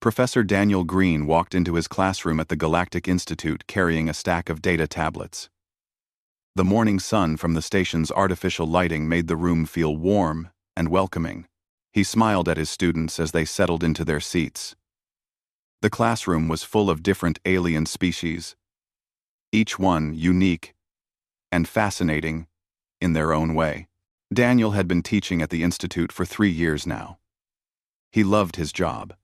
Professor Daniel Green walked into his classroom at the Galactic Institute carrying a stack of data tablets. The morning sun from the station's artificial lighting made the room feel warm and welcoming. He smiled at his students as they settled into their seats. The classroom was full of different alien species, each one unique and fascinating in their own way. Daniel had been teaching at the Institute for 3 years now. He loved his job.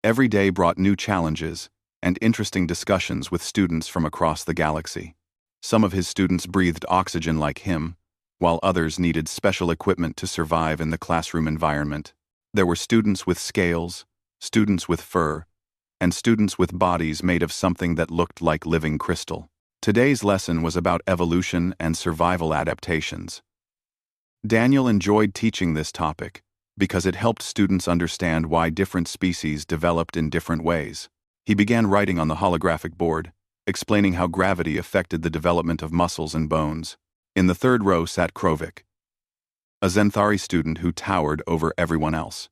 Every day brought new challenges and interesting discussions with students from across the galaxy. Some of his students breathed oxygen like him, while others needed special equipment to survive in the classroom environment. There were students with scales, students with fur, and students with bodies made of something that looked like living crystal. Today's lesson was about evolution and survival adaptations. Daniel enjoyed teaching this topic because it helped students understand why different species developed in different ways. He began writing on the holographic board, explaining how gravity affected the development of muscles and bones. In the third row sat Krovik, a Zenthari student who towered over everyone else.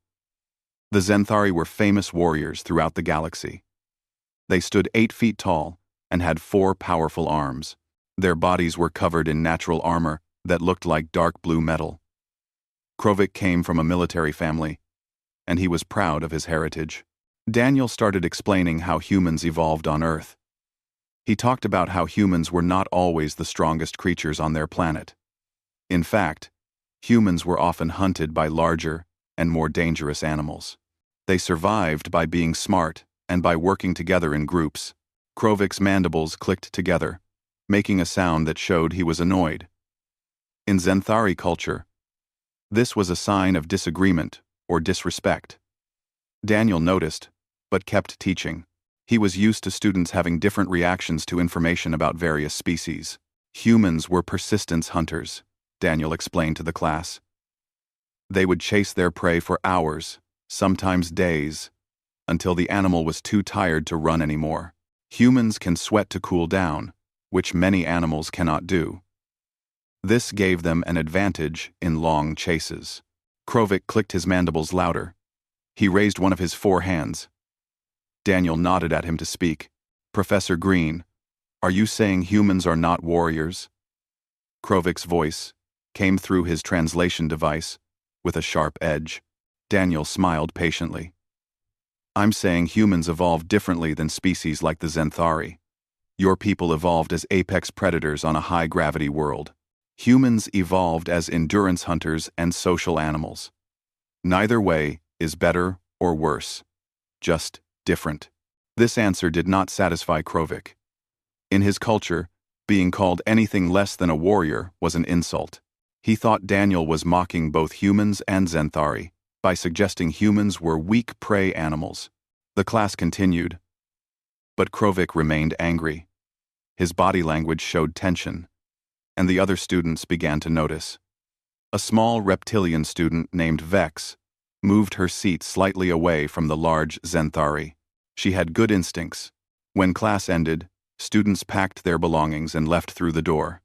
The Zenthari were famous warriors throughout the galaxy. They stood 8 feet tall and had 4 powerful arms. Their bodies were covered in natural armor that looked like dark blue metal. Krovik came from a military family, and he was proud of his heritage. Daniel started explaining how humans evolved on Earth. He talked about how humans were not always the strongest creatures on their planet. In fact, humans were often hunted by larger and more dangerous animals. They survived by being smart and by working together in groups. Krovik's mandibles clicked together, making a sound that showed he was annoyed. In Zenthari culture, this was a sign of disagreement or disrespect. Daniel noticed, but kept teaching. He was used to students having different reactions to information about various species. Humans were persistence hunters, Daniel explained to the class. They would chase their prey for hours, sometimes days, until the animal was too tired to run anymore. Humans can sweat to cool down, which many animals cannot do. This gave them an advantage in long chases. Krovik clicked his mandibles louder. He raised one of his 4 hands. Daniel nodded at him to speak. Professor Green, are you saying humans are not warriors? Krovik's voice came through his translation device with a sharp edge. Daniel smiled patiently. I'm saying humans evolved differently than species like the Zenthari. Your people evolved as apex predators on a high-gravity world. Humans evolved as endurance hunters and social animals. Neither way is better or worse, just different. This answer did not satisfy Krovik. In his culture, being called anything less than a warrior was an insult. He thought Daniel was mocking both humans and Zenthari by suggesting humans were weak prey animals. The class continued, but Krovik remained angry. His body language showed tension, and the other students began to notice. A small reptilian student named Vex moved her seat slightly away from the large Zenthari. She had good instincts. When class ended, students packed their belongings and left through the door.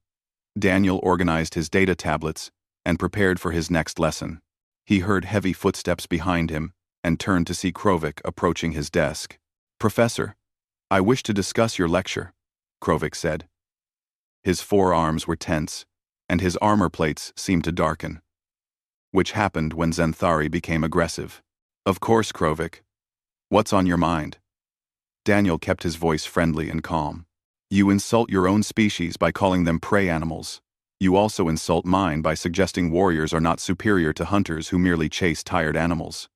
Daniel organized his data tablets and prepared for his next lesson. He heard heavy footsteps behind him and turned to see Krovik approaching his desk. Professor, I wish to discuss your lecture, Krovik said. His forearms were tense, and his armor plates seemed to darken, which happened when Zenthari became aggressive. Of course, Krovik. What's on your mind? Daniel kept his voice friendly and calm. You insult your own species by calling them prey animals. You also insult mine by suggesting warriors are not superior to hunters who merely chase tired animals.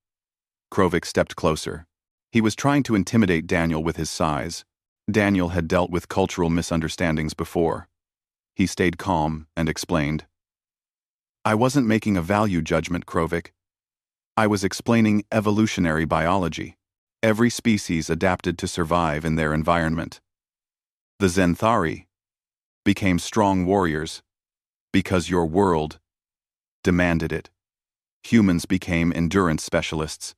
Krovik stepped closer. He was trying to intimidate Daniel with his size. Daniel had dealt with cultural misunderstandings before. He stayed calm and explained. I wasn't making a value judgment, Krovik. I was explaining evolutionary biology. Every species adapted to survive in their environment. The Zenthari became strong warriors because your world demanded it. Humans became endurance specialists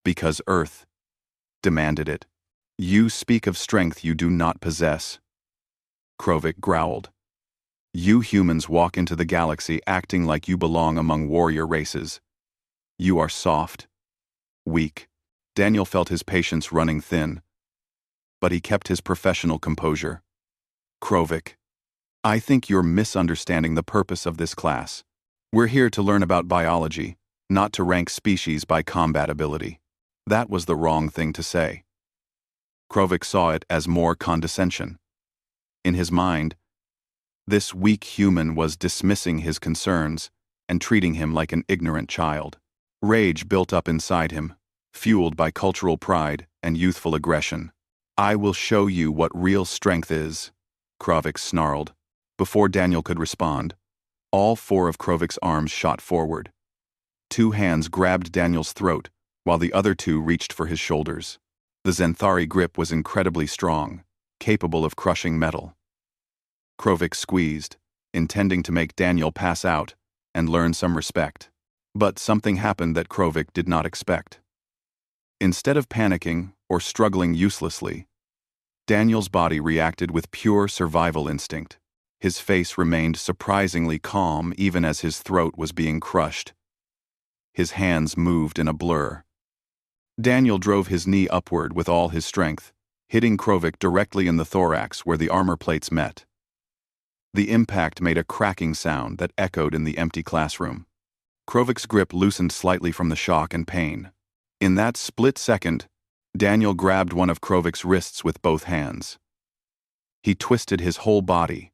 because Earth demanded it. You speak of strength you do not possess. Krovik growled. You humans walk into the galaxy acting like you belong among warrior races. You are soft, weak, Daniel felt his patience running thin, but he kept his professional composure. Krovik, I think you're misunderstanding the purpose of this class. We're here to learn about biology, not to rank species by combat ability. That was the wrong thing to say. Krovik saw it as more condescension. In his mind, this weak human was dismissing his concerns and treating him like an ignorant child. Rage built up inside him, fueled by cultural pride and youthful aggression. I will show you what real strength is, Krovik snarled. Before Daniel could respond, all 4 of Krovik's arms shot forward. 2 hands grabbed Daniel's throat, while the other 2 reached for his shoulders. The Zenthari grip was incredibly strong, capable of crushing metal. Krovik squeezed, intending to make Daniel pass out and learn some respect. But something happened that Krovik did not expect. Instead of panicking or struggling uselessly, Daniel's body reacted with pure survival instinct. His face remained surprisingly calm even as his throat was being crushed. His hands moved in a blur. Daniel drove his knee upward with all his strength, hitting Krovik directly in the thorax where the armor plates met. The impact made a cracking sound that echoed in the empty classroom. Krovik's grip loosened slightly from the shock and pain. In that split second, Daniel grabbed one of Krovik's wrists with both hands. He twisted his whole body,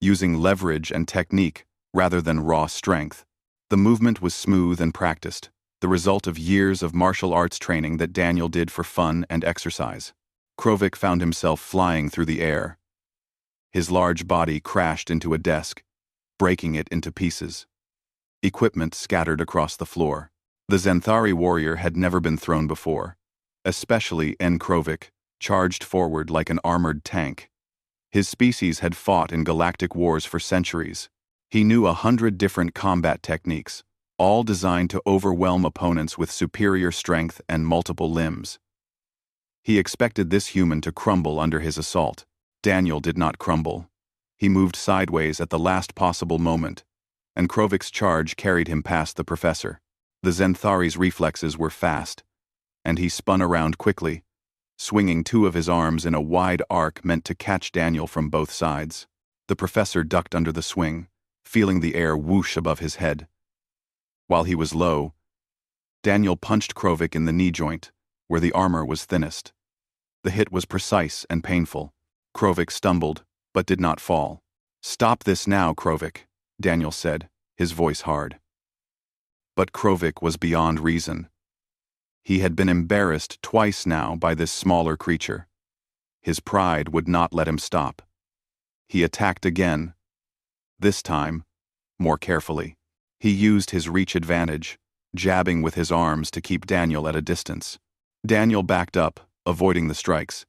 using leverage and technique rather than raw strength. The movement was smooth and practiced, the result of years of martial arts training that Daniel did for fun and exercise. Krovik found himself flying through the air. His large body crashed into a desk, breaking it into pieces. Equipment scattered across the floor. The Zenthari warrior had never been thrown before. Especially Krovik, charged forward like an armored tank. His species had fought in galactic wars for centuries. He knew 100 different combat techniques, all designed to overwhelm opponents with superior strength and multiple limbs. He expected this human to crumble under his assault. Daniel did not crumble. He moved sideways at the last possible moment, and Krovik's charge carried him past the professor. The Zenthari's reflexes were fast, and he spun around quickly, swinging 2 of his arms in a wide arc meant to catch Daniel from both sides. The professor ducked under the swing, feeling the air whoosh above his head. While he was low, Daniel punched Krovik in the knee joint, where the armor was thinnest. The hit was precise and painful. Krovik stumbled, but did not fall. Stop this now, Krovik, Daniel said, his voice hard. But Krovik was beyond reason. He had been embarrassed twice now by this smaller creature. His pride would not let him stop. He attacked again, this time more carefully. He used his reach advantage, jabbing with his arms to keep Daniel at a distance. Daniel backed up, avoiding the strikes.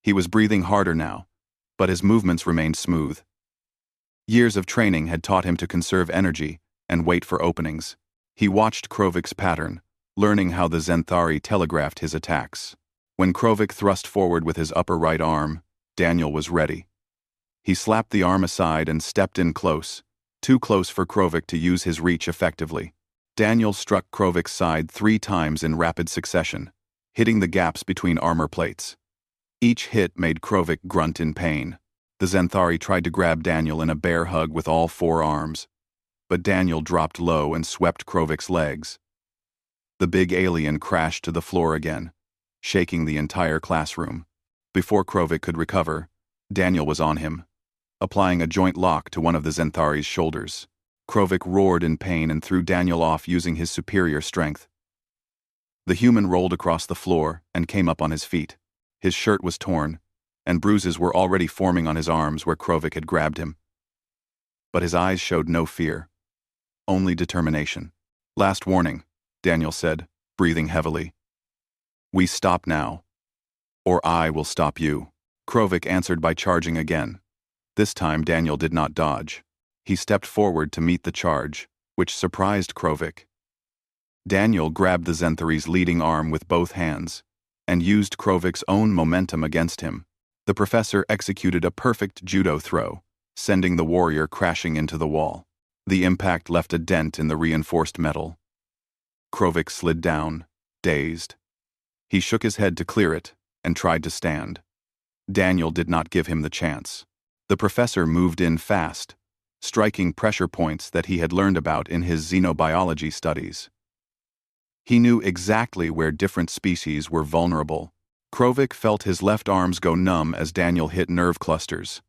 He was breathing harder now, but his movements remained smooth. Years of training had taught him to conserve energy and wait for openings. He watched Krovik's pattern, learning how the Zenthari telegraphed his attacks. When Krovik thrust forward with his upper right arm, Daniel was ready. He slapped the arm aside and stepped in close, too close for Krovik to use his reach effectively. Daniel struck Krovik's side 3 times in rapid succession, hitting the gaps between armor plates. Each hit made Krovik grunt in pain. The Zenthari tried to grab Daniel in a bear hug with all 4 arms, but Daniel dropped low and swept Krovik's legs. The big alien crashed to the floor again, shaking the entire classroom. Before Krovik could recover, Daniel was on him, applying a joint lock to one of the Zenthari's shoulders. Krovik roared in pain and threw Daniel off using his superior strength. The human rolled across the floor and came up on his feet. His shirt was torn, and bruises were already forming on his arms where Krovik had grabbed him. But his eyes showed no fear, only determination. Last warning, Daniel said, breathing heavily. We stop now, or I will stop you. Krovik answered by charging again. This time Daniel did not dodge. He stepped forward to meet the charge, which surprised Krovik. Daniel grabbed the Zenthari's leading arm with both hands, and used Krovik's own momentum against him. The professor executed a perfect judo throw, sending the warrior crashing into the wall. The impact left a dent in the reinforced metal. Krovik slid down, dazed. He shook his head to clear it and tried to stand. Daniel did not give him the chance. The professor moved in fast, striking pressure points that he had learned about in his xenobiology studies. He knew exactly where different species were vulnerable. Krovik felt his left arms go numb as Daniel hit nerve clusters.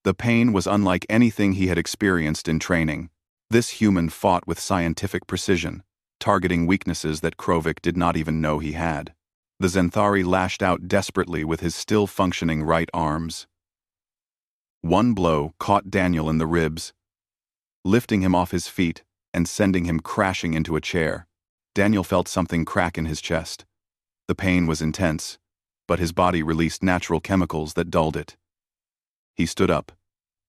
The pain was unlike anything he had experienced in training. This human fought with scientific precision, targeting weaknesses that Krovik did not even know he had. The Zenthari lashed out desperately with his still-functioning right arms. One blow caught Daniel in the ribs, lifting him off his feet and sending him crashing into a chair. Daniel felt something crack in his chest. The pain was intense, but his body released natural chemicals that dulled it. He stood up,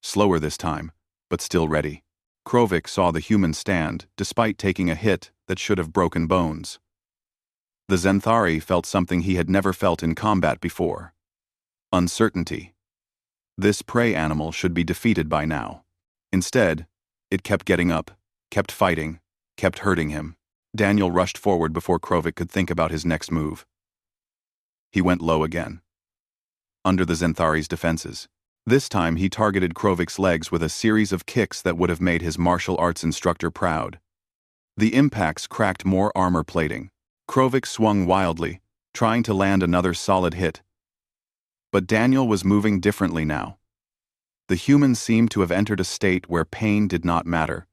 slower this time, but still ready. Krovik saw the human stand, despite taking a hit that should have broken bones. The Zenthari felt something he had never felt in combat before. Uncertainty. This prey animal should be defeated by now. Instead, it kept getting up, kept fighting, kept hurting him. Daniel rushed forward before Krovik could think about his next move. He went low again, under the Zenthari's defenses. This time he targeted Krovik's legs with a series of kicks that would have made his martial arts instructor proud. The impacts cracked more armor plating. Krovik swung wildly, trying to land another solid hit. But Daniel was moving differently now. The human seemed to have entered a state where pain did not matter,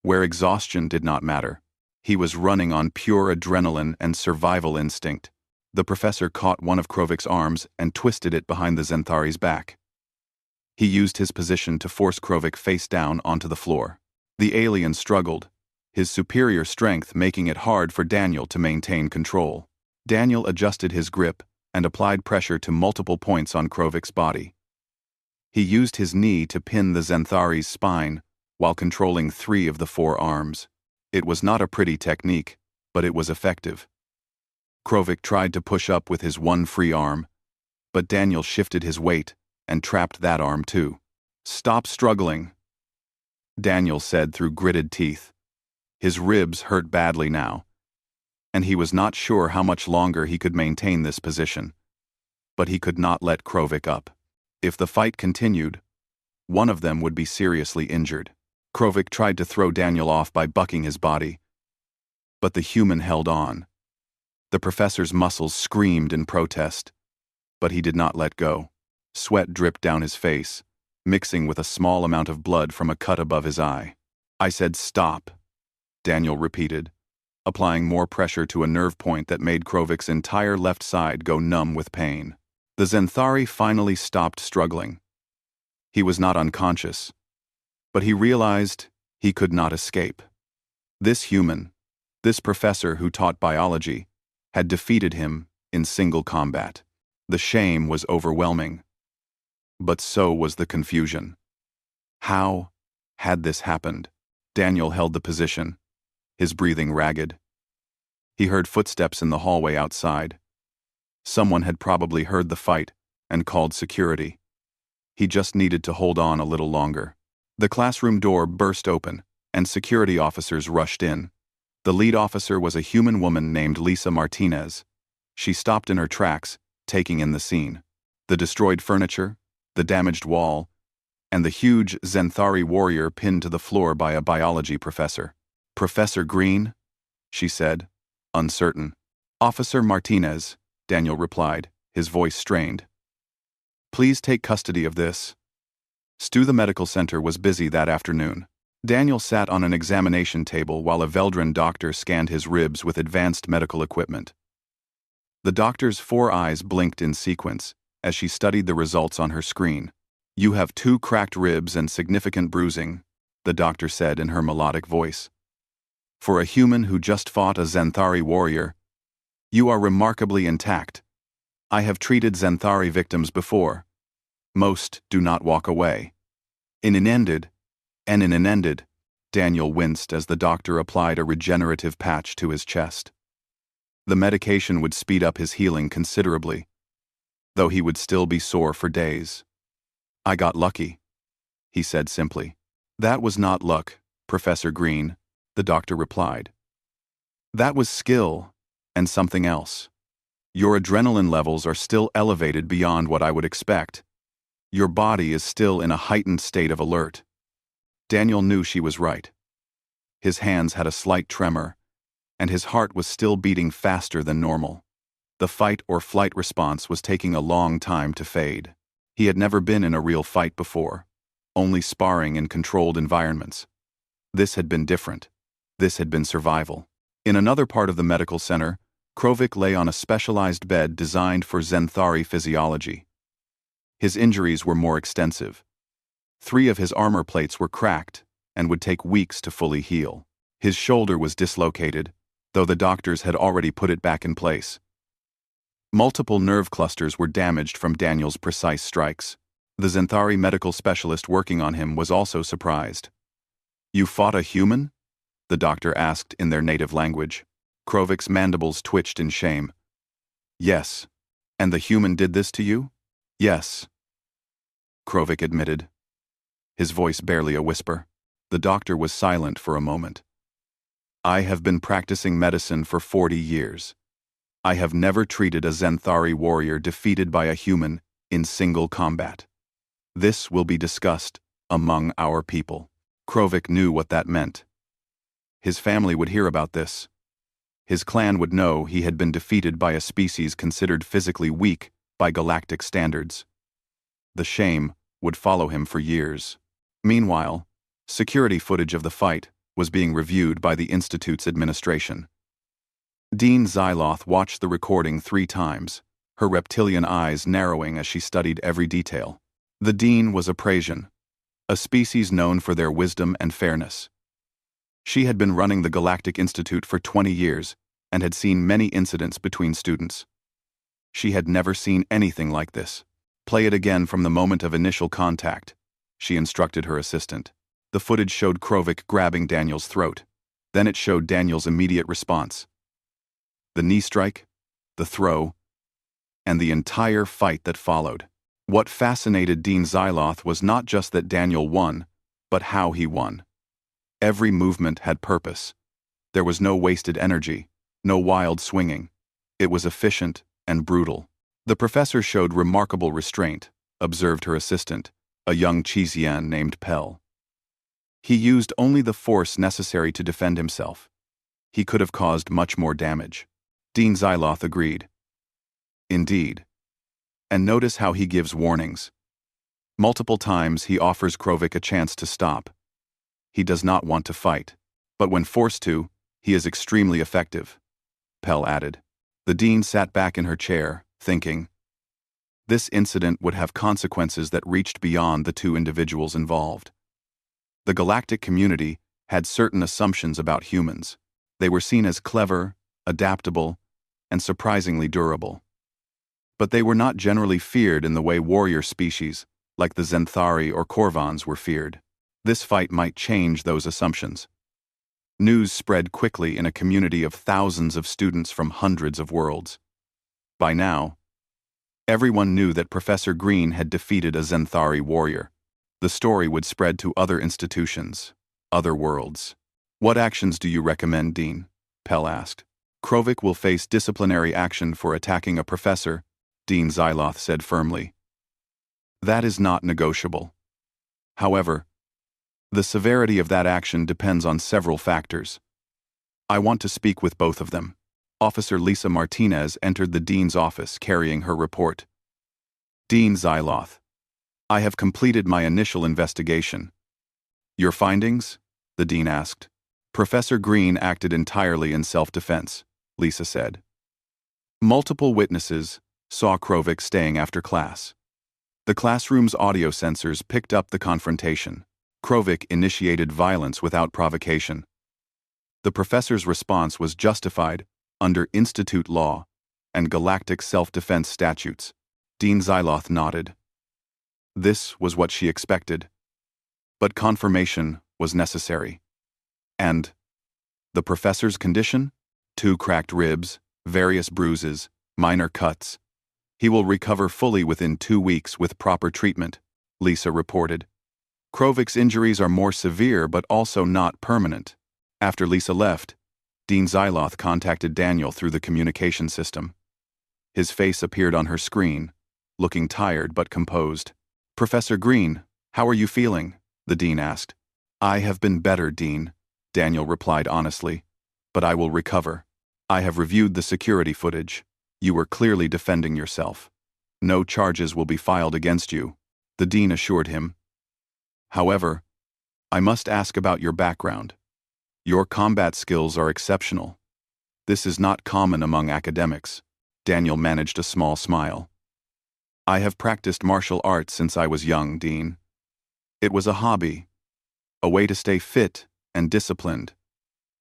where exhaustion did not matter. He was running on pure adrenaline and survival instinct. The professor caught one of Krovik's arms and twisted it behind the Zenthari's back. He used his position to force Krovik face down onto the floor. The alien struggled, his superior strength making it hard for Daniel to maintain control. Daniel adjusted his grip and applied pressure to multiple points on Krovik's body. He used his knee to pin the Zenthari's spine while controlling 3 of the 4 arms. It was not a pretty technique, but it was effective. Krovik tried to push up with his one free arm, but Daniel shifted his weight and trapped that arm too. "Stop struggling," Daniel said through gritted teeth. His ribs hurt badly now, and he was not sure how much longer he could maintain this position. But he could not let Krovik up. If the fight continued, one of them would be seriously injured. Krovik tried to throw Daniel off by bucking his body, but the human held on. The professor's muscles screamed in protest, but he did not let go. Sweat dripped down his face, mixing with a small amount of blood from a cut above his eye. "I said stop," Daniel repeated, applying more pressure to a nerve point that made Krovik's entire left side go numb with pain. The Zenthari finally stopped struggling. He was not unconscious, but he realized he could not escape. This human, this professor who taught biology, had defeated him in single combat. The shame was overwhelming, but so was the confusion. How had this happened? Daniel held the position, his breathing ragged. He heard footsteps in the hallway outside. Someone had probably heard the fight and called security. He just needed to hold on a little longer. The classroom door burst open, and security officers rushed in. The lead officer was a human woman named Lisa Martinez. She stopped in her tracks, taking in the scene. The destroyed furniture, the damaged wall, and the huge Zenthari warrior pinned to the floor by a biology professor. "Professor Green?" she said, uncertain. "Officer Martinez," Daniel replied, his voice strained. "Please take custody of this." The medical center was busy that afternoon. Daniel sat on an examination table while a Veldran doctor scanned his ribs with advanced medical equipment. The doctor's 4 eyes blinked in sequence as she studied the results on her screen. "You have 2 cracked ribs and significant bruising," the doctor said in her melodic voice. "For a human who just fought a Zenthari warrior, you are remarkably intact. I have treated Zenthari victims before. Most do not walk away." Inenended, Daniel winced as the doctor applied a regenerative patch to his chest. The medication would speed up his healing considerably, though he would still be sore for days. "I got lucky," he said simply. "That was not luck, Professor Green," the doctor replied. "That was skill and something else. Your adrenaline levels are still elevated beyond what I would expect. Your body is still in a heightened state of alert. Daniel knew she was right. His hands had a slight tremor, and his heart was still beating faster than normal. The fight or flight response was taking a long time to fade. He had never been in a real fight before, only sparring in controlled environments. This had been different. This had been survival. In another part of the medical center, Krovik lay on a specialized bed designed for Zenthari physiology. His injuries were more extensive. 3 of his armor plates were cracked and would take weeks to fully heal. His shoulder was dislocated, though the doctors had already put it back in place. Multiple nerve clusters were damaged from Daniel's precise strikes. The Zenthari medical specialist working on him was also surprised. "You fought a human?" the doctor asked in their native language. Krovik's mandibles twitched in shame. "Yes. And the human did this to you?" "Yes," Krovik admitted, his voice barely a whisper. The doctor was silent for a moment. "I have been practicing medicine for 40 years. I have never treated a Zenthari warrior defeated by a human in single combat. This will be discussed among our people." Krovik knew what that meant. His family would hear about this. His clan would know he had been defeated by a species considered physically weak by galactic standards. The shame would follow him for years. Meanwhile, security footage of the fight was being reviewed by the Institute's administration. Dean Zyloth watched the recording 3 times, her reptilian eyes narrowing as she studied every detail. The Dean was a Prasian, a species known for their wisdom and fairness. She had been running the Galactic Institute for 20 years and had seen many incidents between students. She had never seen anything like this. "Play it again from the moment of initial contact," she instructed her assistant. The footage showed Krovik grabbing Daniel's throat. Then it showed Daniel's immediate response. The knee strike, the throw, and the entire fight that followed. What fascinated Dean Zyloth was not just that Daniel won, but how he won. Every movement had purpose. There was no wasted energy, no wild swinging. It was efficient and brutal. The professor showed remarkable restraint, observed her assistant, a young Chizian named Pell. He used only the force necessary to defend himself. He could have caused much more damage. Dean Zyloth agreed. "Indeed. And notice how he gives warnings. Multiple times he offers Krovik a chance to stop. He does not want to fight, but when forced to, he is extremely effective," Pell added. The Dean sat back in her chair, thinking. This incident would have consequences that reached beyond the 2 individuals involved. The galactic community had certain assumptions about humans. They were seen as clever, adaptable, and surprisingly durable. But they were not generally feared in the way warrior species, like the Zenthari or Korvans, were feared. This fight might change those assumptions. News spread quickly in a community of thousands of students from hundreds of worlds. By now, everyone knew that Professor Green had defeated a Zenthari warrior. The story would spread to other institutions, other worlds. "What actions do you recommend, Dean?" Pell asked. "Krovik will face disciplinary action for attacking a professor," Dean Zyloth said firmly. "That is not negotiable. However, the severity of that action depends on several factors. I want to speak with both of them." Officer Lisa Martinez entered the Dean's office carrying her report. "Dean Zyloth, I have completed my initial investigation." "Your findings?" the Dean asked. "Professor Green acted entirely in self-defense," Lisa said. Multiple witnesses saw Krovik staying after class. The classroom's audio sensors picked up the confrontation. Krovik initiated violence without provocation. The professor's response was justified under Institute law and galactic self-defense statutes. Dean Zyloth nodded. This was what she expected. But confirmation was necessary. And the professor's condition? 2 cracked ribs, various bruises, minor cuts. He will recover fully within 2 weeks with proper treatment, Lisa reported. Krovik's injuries are more severe but also not permanent. After Lisa left, Dean Zyloth contacted Daniel through the communication system. His face appeared on her screen, looking tired but composed. "Professor Green, how are you feeling?" the dean asked. "I have been better, Dean," Daniel replied honestly. "But I will recover. I have reviewed the security footage. You were clearly defending yourself. No charges will be filed against you," the dean assured him. "However, I must ask about your background. Your combat skills are exceptional. This is not common among academics." Daniel managed a small smile. "I have practiced martial arts since I was young, Dean. It was a hobby, a way to stay fit and disciplined.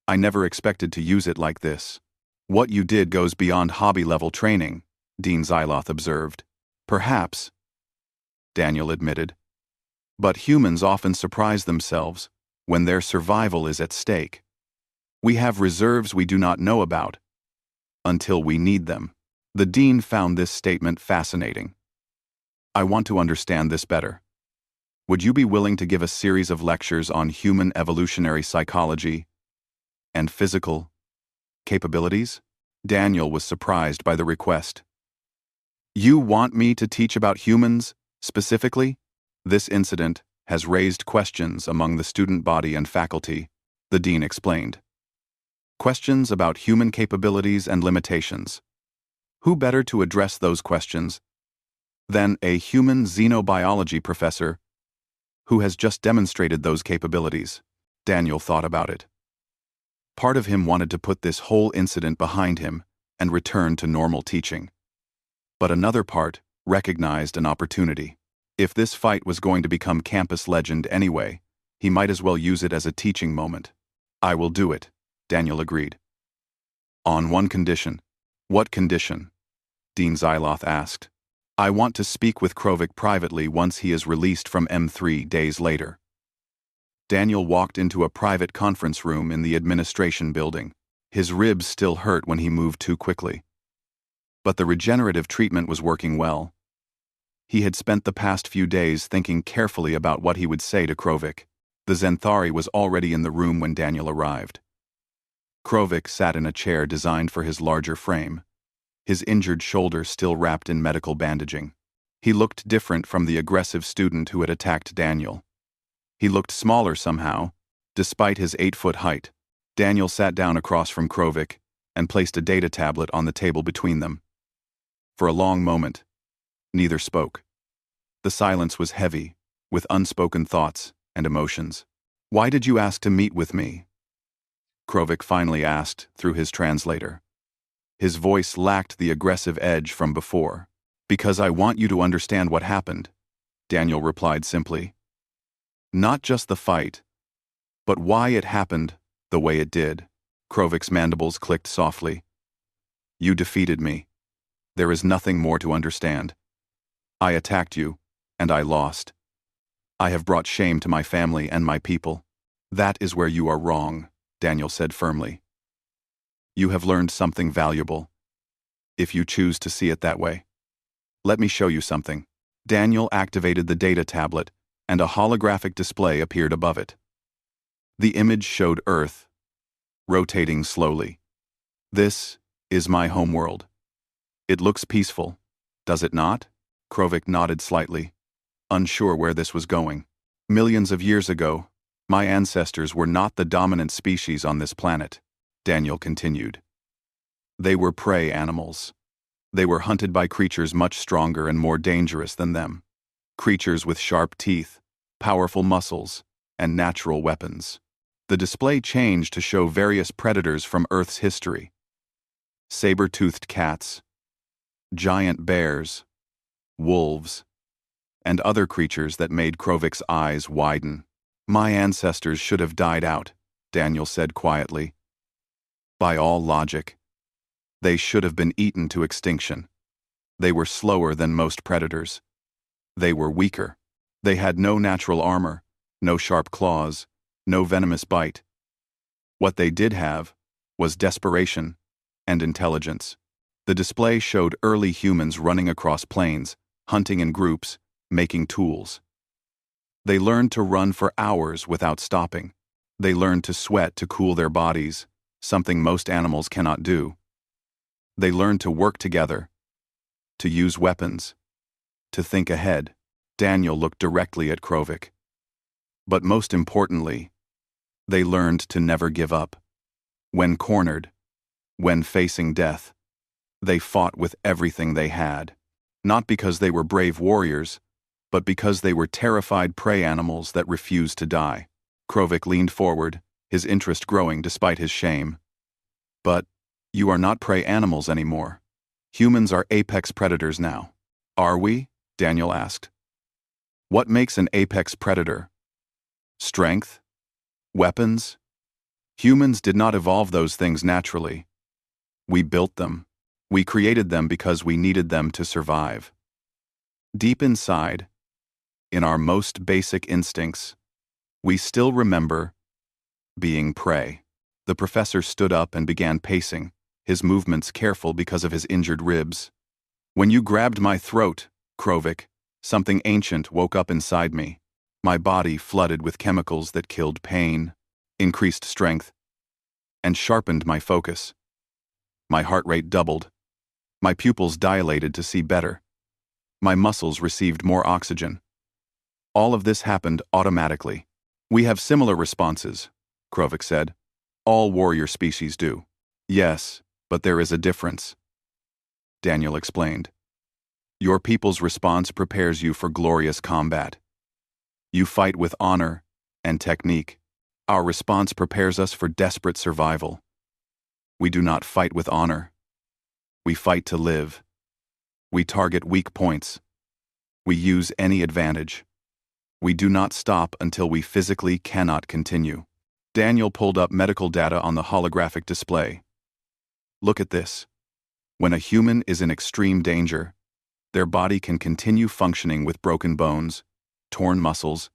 I never expected to use it like this." "What you did goes beyond hobby-level training," Dean Zyloth observed. "Perhaps," Daniel admitted. "But humans often surprise themselves when their survival is at stake. We have reserves we do not know about until we need them." The dean found this statement fascinating. "I want to understand this better. Would you be willing to give a series of lectures on human evolutionary psychology and physical capabilities?" Daniel was surprised by the request. "You want me to teach about humans, specifically?" "This incident has raised questions among the student body and faculty," the dean explained. "Questions about human capabilities and limitations. Who better to address those questions than a human xenobiology professor who has just demonstrated those capabilities?" Daniel thought about it. Part of him wanted to put this whole incident behind him and return to normal teaching. But another part recognized an opportunity. If this fight was going to become campus legend anyway, he might as well use it as a teaching moment. "I will do it," Daniel agreed. "On one condition." "What condition?" Dean Zyloth asked. "I want to speak with Krovik privately once he is released from M3 days later." Daniel walked into a private conference room in the administration building. His ribs still hurt when he moved too quickly. But the regenerative treatment was working well. He had spent the past few days thinking carefully about what he would say to Krovik. The Zenthari was already in the room when Daniel arrived. Krovik sat in a chair designed for his larger frame, his injured shoulder still wrapped in medical bandaging. He looked different from the aggressive student who had attacked Daniel. He looked smaller somehow, despite his 8-foot height. Daniel sat down across from Krovik and placed a data tablet on the table between them. For a long moment, neither spoke. The silence was heavy, with unspoken thoughts and emotions. "Why did you ask to meet with me?" Krovik finally asked through his translator. His voice lacked the aggressive edge from before. "Because I want you to understand what happened," Daniel replied simply. "Not just the fight, but why it happened the way it did." Krovik's mandibles clicked softly. "You defeated me. There is nothing more to understand. I attacked you, and I lost. I have brought shame to my family and my people." "That is where you are wrong," Daniel said firmly. "You have learned something valuable, if you choose to see it that way. Let me show you something." Daniel activated the data tablet, and a holographic display appeared above it. The image showed Earth, rotating slowly. "This is my homeworld. It looks peaceful, does it not?" Krovik nodded slightly, unsure where this was going. "Millions of years ago, my ancestors were not the dominant species on this planet," Daniel continued. "They were prey animals. They were hunted by creatures much stronger and more dangerous than them. Creatures with sharp teeth, powerful muscles, and natural weapons." The display changed to show various predators from Earth's history. Saber-toothed cats, giant bears, wolves, and other creatures that made Krovik's eyes widen. "My ancestors should have died out," Daniel said quietly. "By all logic, they should have been eaten to extinction. They were slower than most predators. They were weaker. They had no natural armor, no sharp claws, no venomous bite. What they did have was desperation and intelligence." The display showed early humans running across plains, hunting in groups, making tools. They learned to run for hours without stopping. They learned to sweat to cool their bodies, something most animals cannot do. They learned to work together, to use weapons, to think ahead. Daniel looked directly at Krovik. But most importantly, they learned to never give up. When cornered, when facing death, they fought with everything they had. Not because they were brave warriors, but because they were terrified prey animals that refused to die. Krovik leaned forward, his interest growing despite his shame. But you are not prey animals anymore. Humans are apex predators now. Are we? Daniel asked. What makes an apex predator? Strength? Weapons? Humans did not evolve those things naturally. We built them. We created them because we needed them to survive. Deep inside, in our most basic instincts, we still remember being prey. The professor stood up and began pacing, his movements careful because of his injured ribs. When you grabbed my throat, Krovik, something ancient woke up inside me. My body flooded with chemicals that killed pain, increased strength, and sharpened my focus. My heart rate doubled. My pupils dilated to see better. My muscles received more oxygen. All of this happened automatically. We have similar responses, Krovik said. All warrior species do. Yes, but there is a difference. Daniel explained. Your people's response prepares you for glorious combat. You fight with honor and technique. Our response prepares us for desperate survival. We do not fight with honor. We fight to live. We target weak points. We use any advantage. We do not stop until we physically cannot continue. Daniel pulled up medical data on the holographic display. Look at this. When a human is in extreme danger, their body can continue functioning with broken bones, torn muscles,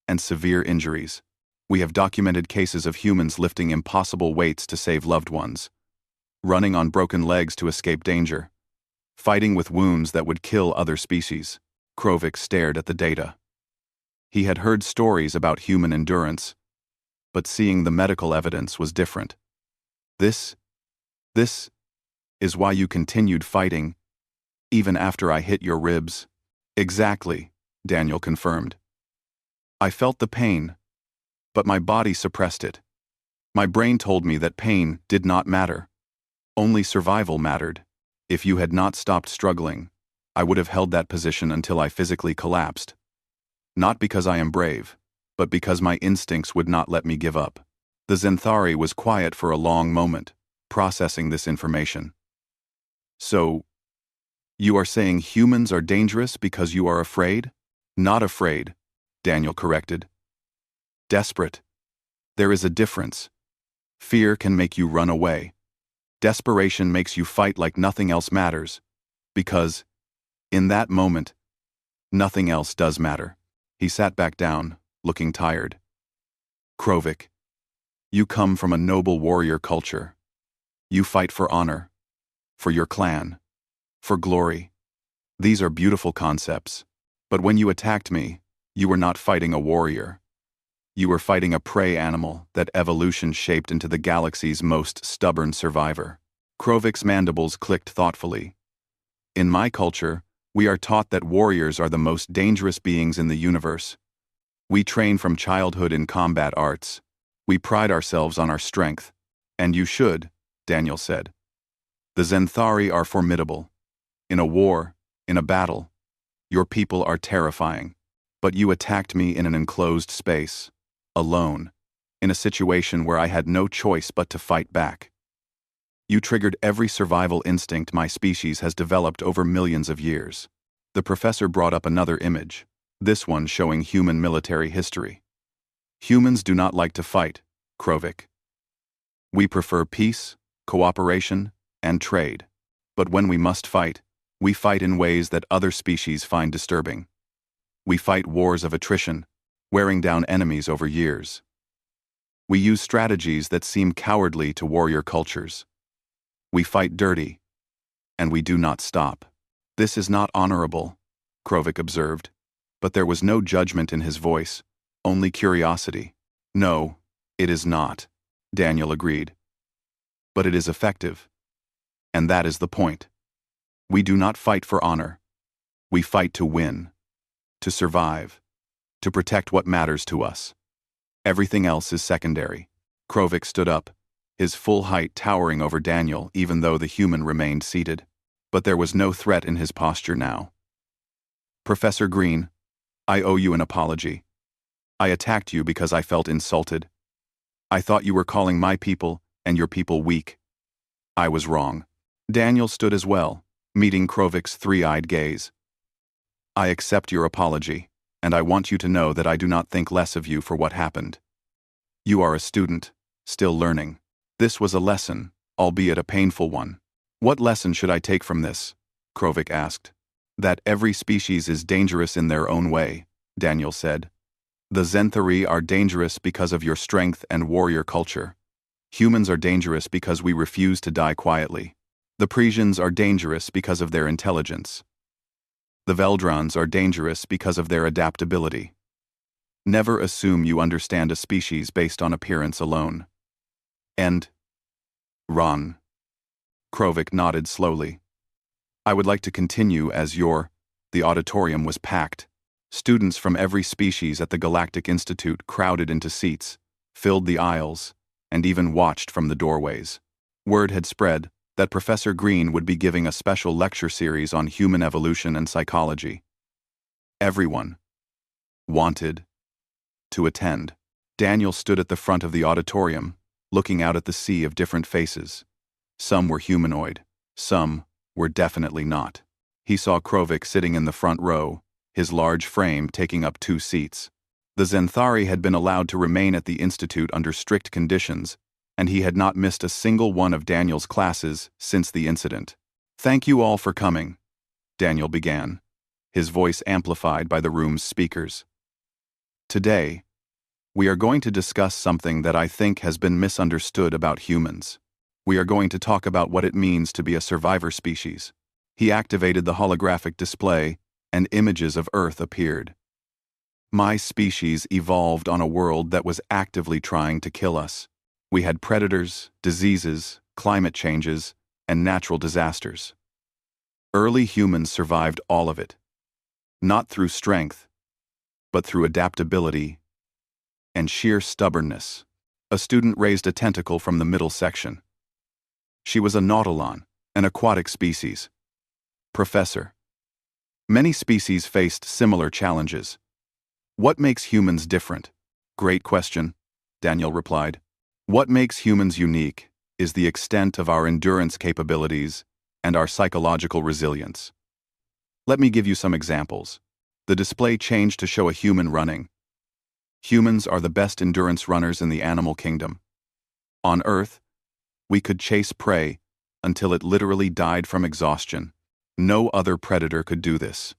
and severe injuries. We have documented cases of humans lifting impossible weights to save loved ones, running on broken legs to escape danger, fighting with wounds that would kill other species. Krovik stared at the data. He had heard stories about human endurance, but seeing the medical evidence was different. This is why you continued fighting, even after I hit your ribs. Exactly, Daniel confirmed. I felt the pain, but my body suppressed it. My brain told me that pain did not matter. Only survival mattered. If you had not stopped struggling, I would have held that position until I physically collapsed. Not because I am brave, but because my instincts would not let me give up. The Zenthari was quiet for a long moment, processing this information. So, you are saying humans are dangerous because you are afraid? Not afraid, Daniel corrected. Desperate. There is a difference. Fear can make you run away. Desperation makes you fight like nothing else matters, because, in that moment, nothing else does matter. He sat back down, looking tired. Krovik, you come from a noble warrior culture. You fight for honor, for your clan, for glory. These are beautiful concepts, but when you attacked me, you were not fighting a warrior. You were fighting a prey animal that evolution shaped into the galaxy's most stubborn survivor. Krovik's mandibles clicked thoughtfully. In my culture, we are taught that warriors are the most dangerous beings in the universe. We train from childhood in combat arts. We pride ourselves on our strength. And you should, Daniel said. The Zenthari are formidable. In a war, in a battle, your people are terrifying. But you attacked me in an enclosed space, alone, in a situation where I had no choice but to fight back. You triggered every survival instinct my species has developed over millions of years. The professor brought up another image, this one showing human military history. Humans do not like to fight, Krovik. We prefer peace, cooperation, and trade. But when we must fight, we fight in ways that other species find disturbing. We fight wars of attrition, wearing down enemies over years. We use strategies that seem cowardly to warrior cultures. We fight dirty, and we do not stop. This is not honorable, Krovik observed, but there was no judgment in his voice, only curiosity. No, it is not, Daniel agreed. But it is effective. And that is the point. We do not fight for honor. We fight to win, to survive, to protect what matters to us. Everything else is secondary. Krovik stood up, his full height towering over Daniel even though the human remained seated. But there was no threat in his posture now. Professor Green, I owe you an apology. I attacked you because I felt insulted. I thought you were calling my people and your people weak. I was wrong. Daniel stood as well, meeting Krovik's three-eyed gaze. I accept your apology, and I want you to know that I do not think less of you for what happened. You are a student, still learning. This was a lesson, albeit a painful one. What lesson should I take from this? Krovik asked. That every species is dangerous in their own way, Daniel said. The Zenthari are dangerous because of your strength and warrior culture. Humans are dangerous because we refuse to die quietly. The Parisians are dangerous because of their intelligence. The Veldrons are dangerous because of their adaptability. Never assume you understand a species based on appearance alone. And Ron. Krovik nodded slowly. I would like to continue as The auditorium was packed. Students from every species at the Galactic Institute crowded into seats, filled the aisles, and even watched from the doorways. Word had spread that Professor Green would be giving a special lecture series on human evolution and psychology. Everyone wanted to attend. Daniel stood at the front of the auditorium, looking out at the sea of different faces. Some were humanoid, some were definitely not. He saw Krovik sitting in the front row, his large frame taking up 2 seats. The Zenthari had been allowed to remain at the Institute under strict conditions, and he had not missed a single one of Daniel's classes since the incident. Thank you all for coming, Daniel began, his voice amplified by the room's speakers. Today, we are going to discuss something that I think has been misunderstood about humans. We are going to talk about what it means to be a survivor species. He activated the holographic display, and images of Earth appeared. My species evolved on a world that was actively trying to kill us. We had predators, diseases, climate changes, and natural disasters. Early humans survived all of it. Not through strength, but through adaptability and sheer stubbornness. A student raised a tentacle from the middle section. She was a nautilon, an aquatic species. Professor. Many species faced similar challenges. What makes humans different? Great question, Daniel replied. What makes humans unique is the extent of our endurance capabilities and our psychological resilience. Let me give you some examples. The display changed to show a human running. Humans are the best endurance runners in the animal kingdom. On Earth, we could chase prey until it literally died from exhaustion. No other predator could do this.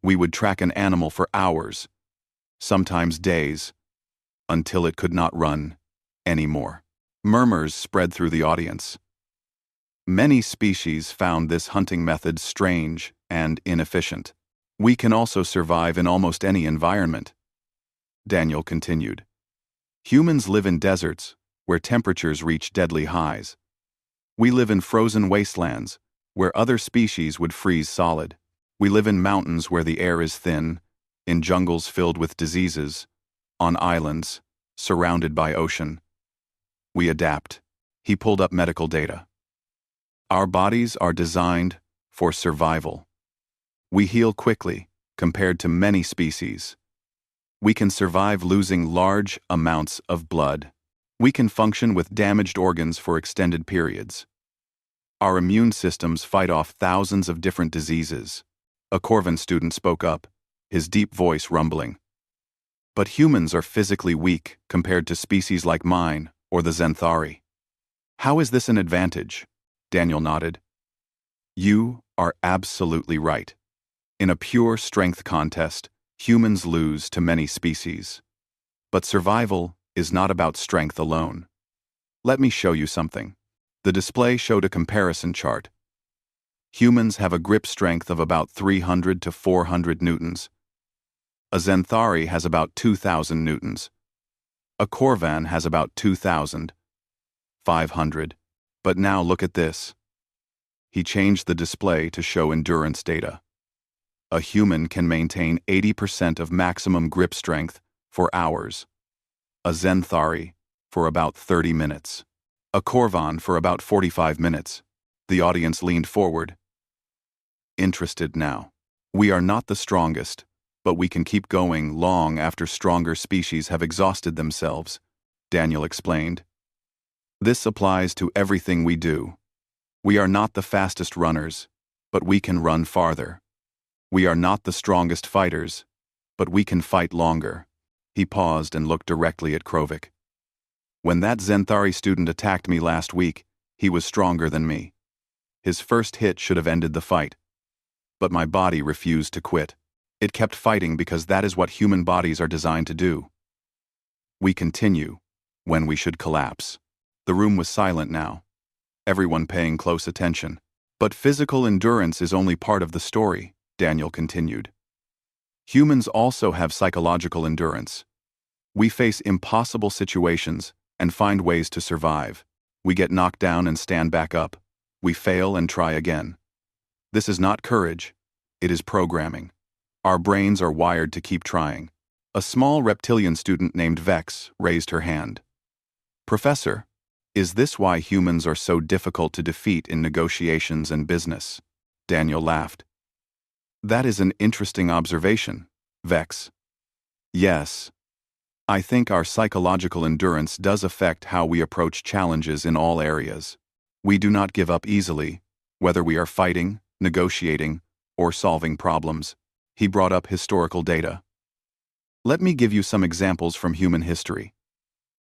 We would track an animal for hours, sometimes days, until it could not run anymore. Murmurs spread through the audience. Many species found this hunting method strange and inefficient. We can also survive in almost any environment, Daniel continued. Humans live in deserts where temperatures reach deadly highs. We live in frozen wastelands where other species would freeze solid. We live in mountains where the air is thin, in jungles filled with diseases, on islands, surrounded by ocean. We adapt. He pulled up medical data. Our bodies are designed for survival. We heal quickly compared to many species. We can survive losing large amounts of blood. We can function with damaged organs for extended periods. Our immune systems fight off thousands of different diseases. A Corvin student spoke up, his deep voice rumbling. But humans are physically weak compared to species like mine or the Zenthari. How is this an advantage? Daniel nodded. You are absolutely right. In a pure strength contest, humans lose to many species. But survival is not about strength alone. Let me show you something. The display showed a comparison chart. Humans have a grip strength of about 300 to 400 newtons. A Zenthari has about 2,000 newtons. A Corvan has about 2,500. But now look at this. He changed the display to show endurance data. A human can maintain 80% of maximum grip strength for hours. A Zenthari for about 30 minutes. A Corvan for about 45 minutes. The audience leaned forward, interested now. We are not the strongest, but we can keep going long after stronger species have exhausted themselves, Daniel explained. This applies to everything we do. We are not the fastest runners, but we can run farther. We are not the strongest fighters, but we can fight longer. He paused and looked directly at Krovik. When that Zenthari student attacked me last week, he was stronger than me. His first hit should have ended the fight. But my body refused to quit. It kept fighting because that is what human bodies are designed to do. We continue when we should collapse. The room was silent now, everyone paying close attention. But physical endurance is only part of the story, Daniel continued. Humans also have psychological endurance. We face impossible situations and find ways to survive. We get knocked down and stand back up. We fail and try again. This is not courage, it is programming. Our brains are wired to keep trying. A small reptilian student named Vex raised her hand. Professor, is this why humans are so difficult to defeat in negotiations and business? Daniel laughed. That is an interesting observation, Vex. Yes. I think our psychological endurance does affect how we approach challenges in all areas. We do not give up easily, whether we are fighting, negotiating, or solving problems. He brought up historical data. Let me give you some examples from human history.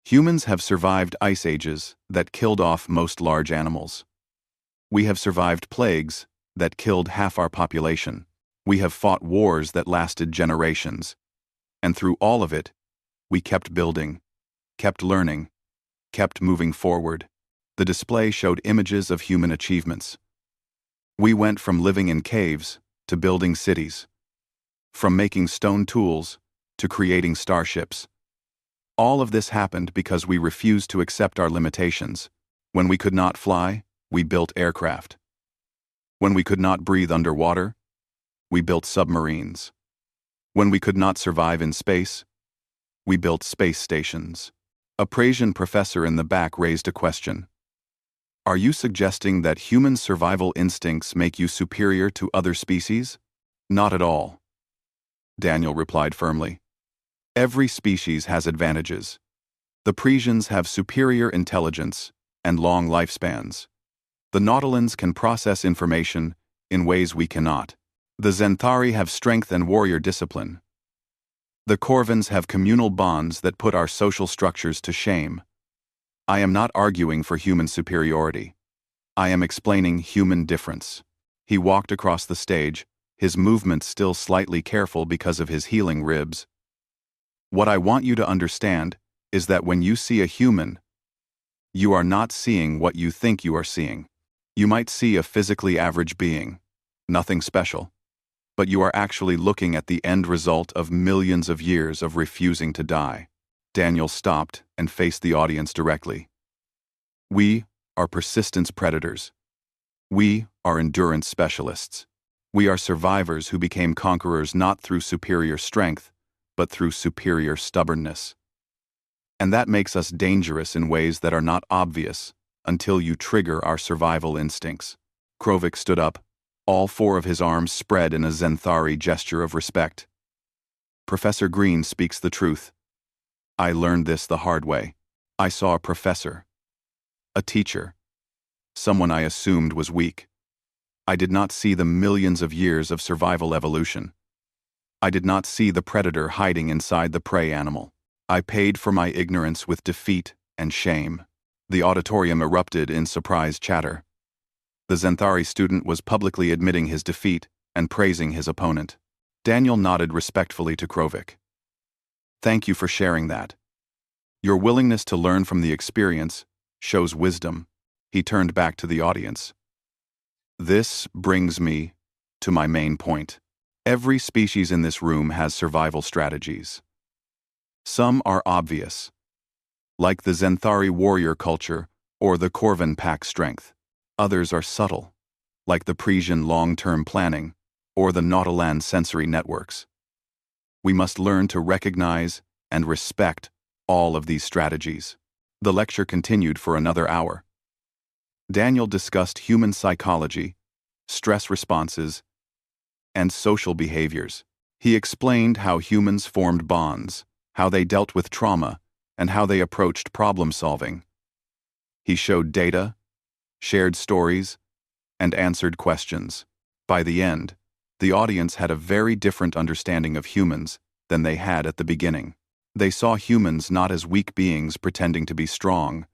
Humans have survived ice ages that killed off most large animals. We have survived plagues that killed half our population. We have fought wars that lasted generations. And through all of it, we kept building, kept learning, kept moving forward. The display showed images of human achievements. We went from living in caves to building cities, from making stone tools to creating starships. All of this happened because we refused to accept our limitations. When we could not fly, we built aircraft. When we could not breathe underwater, we built submarines. When we could not survive in space, we built space stations. A Prasian professor in the back raised a question. Are you suggesting that human survival instincts make you superior to other species? Not at all. Daniel replied firmly. Every species has advantages. The Prasians have superior intelligence and long lifespans. The Nautilans can process information in ways we cannot. The Zenthari have strength and warrior discipline. The Corvans have communal bonds that put our social structures to shame. I am not arguing for human superiority. I am explaining human difference. He walked across the stage, his movements still slightly careful because of his healing ribs. What I want you to understand is that when you see a human, you are not seeing what you think you are seeing. You might see a physically average being, nothing special, but you are actually looking at the end result of millions of years of refusing to die. Daniel stopped and faced the audience directly. We are persistence predators. We are endurance specialists. We are survivors who became conquerors not through superior strength, but through superior stubbornness. And that makes us dangerous in ways that are not obvious until you trigger our survival instincts. Krovik stood up, all four of his arms spread in a Zenthari gesture of respect. Professor Green speaks the truth. I learned this the hard way. I saw a professor, a teacher, someone I assumed was weak. I did not see the millions of years of survival evolution. I did not see the predator hiding inside the prey animal. I paid for my ignorance with defeat and shame. The auditorium erupted in surprised chatter. The Zenthari student was publicly admitting his defeat and praising his opponent. Daniel nodded respectfully to Krovik. Thank you for sharing that. Your willingness to learn from the experience shows wisdom. He turned back to the audience. This brings me to my main point. Every species in this room has survival strategies. Some are obvious, like the Zenthari warrior culture or the Corvan pack strength. Others are subtle, like the Parisian long-term planning or the Nautiland sensory networks. We must learn to recognize and respect all of these strategies. The lecture continued for another hour. Daniel discussed human psychology, stress responses, and social behaviors. He explained how humans formed bonds, how they dealt with trauma, and how they approached problem solving. He showed data, shared stories, and answered questions. By the end, the audience had a very different understanding of humans than they had at the beginning. They saw humans not as weak beings pretending to be strong,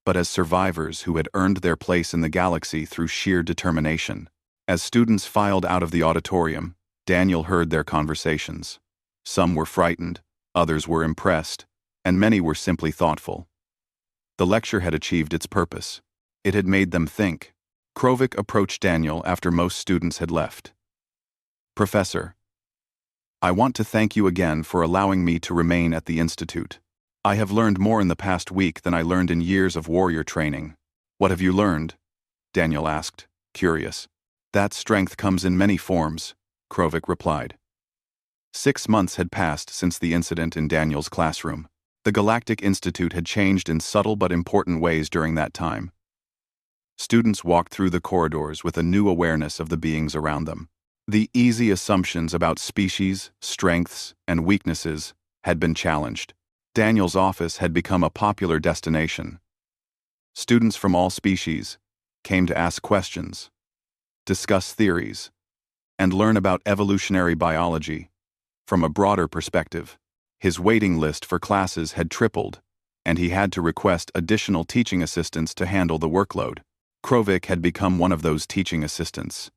but as survivors who had earned their place in the galaxy through sheer determination. As students filed out of the auditorium, Daniel heard their conversations. Some were frightened, others were impressed, and many were simply thoughtful. The lecture had achieved its purpose. It had made them think. Krovik approached Daniel after most students had left. "Professor, I want to thank you again for allowing me to remain at the Institute. I have learned more in the past week than I learned in years of warrior training." "What have you learned?" Daniel asked, curious. "That strength comes in many forms," Krovik replied. 6 months had passed since the incident in Daniel's classroom. The Galactic Institute had changed in subtle but important ways during that time. Students walked through the corridors with a new awareness of the beings around them. The easy assumptions about species, strengths, and weaknesses had been challenged. Daniel's office had become a popular destination. Students from all species came to ask questions, discuss theories, and learn about evolutionary biology from a broader perspective. His waiting list for classes had tripled, and he had to request additional teaching assistants to handle the workload. Krovik had become one of those teaching assistants.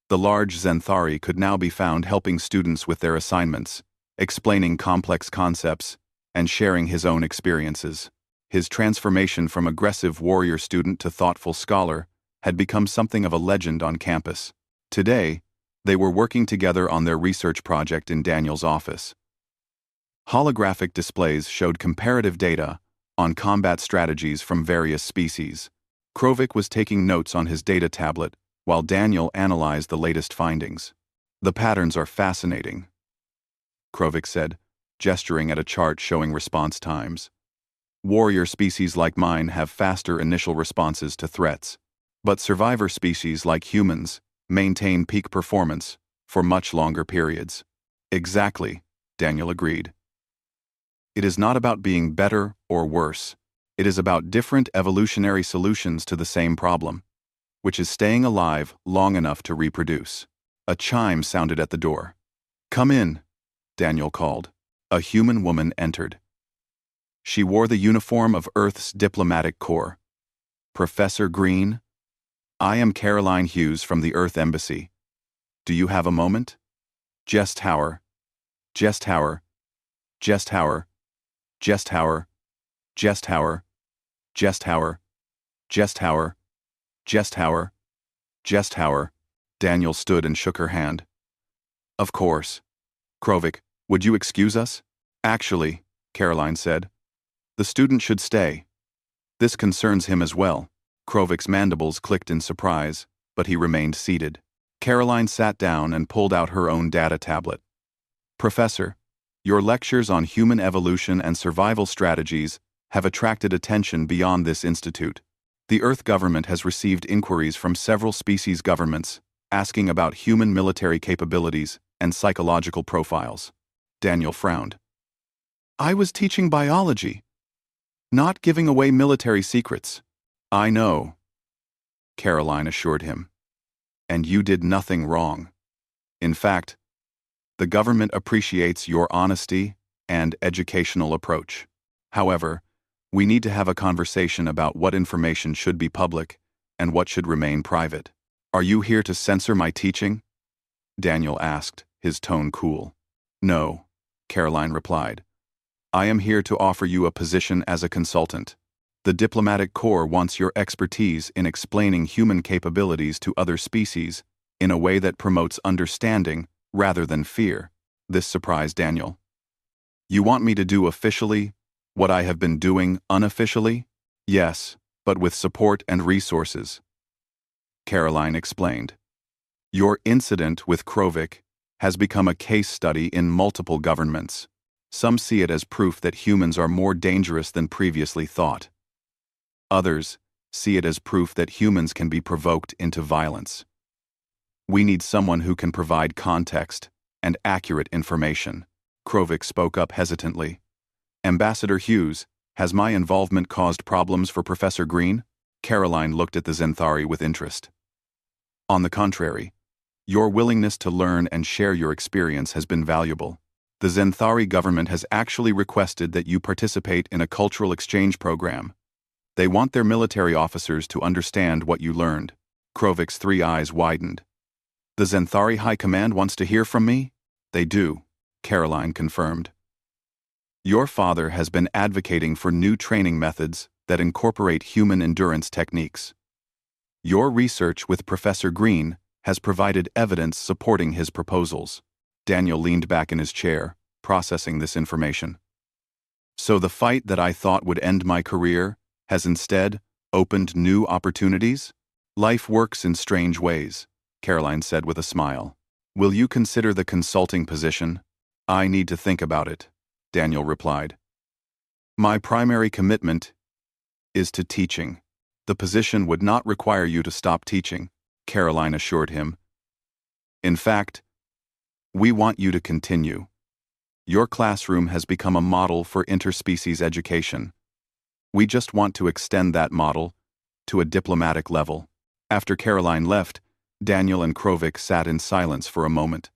The large Zenthari could now be found helping students with their assignments, explaining complex concepts, and sharing his own experiences. His transformation from aggressive warrior student to thoughtful scholar had become something of a legend on campus. Today, they were working together on their research project in Daniel's office. Holographic displays showed comparative data on combat strategies from various species. Krovik was taking notes on his data tablet, while Daniel analyzed the latest findings. "The patterns are fascinating," Krovik said, gesturing at a chart showing response times. "Warrior species like mine have faster initial responses to threats, but survivor species like humans maintain peak performance for much longer periods." "Exactly," Daniel agreed. "It is not about being better or worse. It is about different evolutionary solutions to the same problem, which is staying alive long enough to reproduce." A chime sounded at the door. "Come in," Daniel called. A human woman entered. She wore the uniform of Earth's diplomatic corps. "Professor Green, I am Caroline Hughes from the Earth Embassy. Do you have a moment?" Gesthauer, Gesthauer, Gesthauer, Gesthauer, Gesthauer, Gesthauer, Gesthauer, Gesthauer, Gesthauer. Daniel stood and shook her hand. "Of course. Krovik, would you excuse us?" "Actually," Caroline said, "the student should stay. This concerns him as well." Krovik's mandibles clicked in surprise, but he remained seated. Caroline sat down and pulled out her own data tablet. "Professor, your lectures on human evolution and survival strategies have attracted attention beyond this institute. The Earth government has received inquiries from several species governments asking about human military capabilities and psychological profiles." Daniel frowned. "I was teaching biology, not giving away military secrets." "I know," Caroline assured him. "And you did nothing wrong. In fact, the government appreciates your honesty and educational approach. However, we need to have a conversation about what information should be public and what should remain private." "Are you here to censor my teaching?" Daniel asked, his tone cool. "No," Caroline replied. "I am here to offer you a position as a consultant. The diplomatic corps wants your expertise in explaining human capabilities to other species in a way that promotes understanding rather than fear." This surprised Daniel. "You want me to do officially what I have been doing unofficially?" "Yes, but with support and resources." Caroline explained. Your incident with Krovik has become a case study in multiple governments. Some see it as proof that humans are more dangerous than previously thought. Others see it as proof that humans can be provoked into violence. We need someone who can provide context and accurate information. Krovik spoke up hesitantly. Ambassador Hughes, has my involvement caused problems for Professor Green? Caroline looked at the Zenthari with interest. On the contrary, your willingness to learn and share your experience has been valuable. The Zenthari government has actually requested that you participate in a cultural exchange program. They want their military officers to understand what you learned. Krovik's 3 eyes widened. The Zenthari High Command wants to hear from me? They do, Caroline confirmed. Your father has been advocating for new training methods that incorporate human endurance techniques. Your research with Professor Green has provided evidence supporting his proposals. Daniel leaned back in his chair, processing this information. So the fight that I thought would end my career has instead opened new opportunities? Life works in strange ways, Caroline said with a smile. Will you consider the consulting position? I need to think about it, Daniel replied. My primary commitment is to teaching. The position would not require you to stop teaching, Caroline assured him. In fact, we want you to continue. Your classroom has become a model for interspecies education. We just want to extend that model to a diplomatic level. After Caroline left, Daniel and Krovik sat in silence for a moment.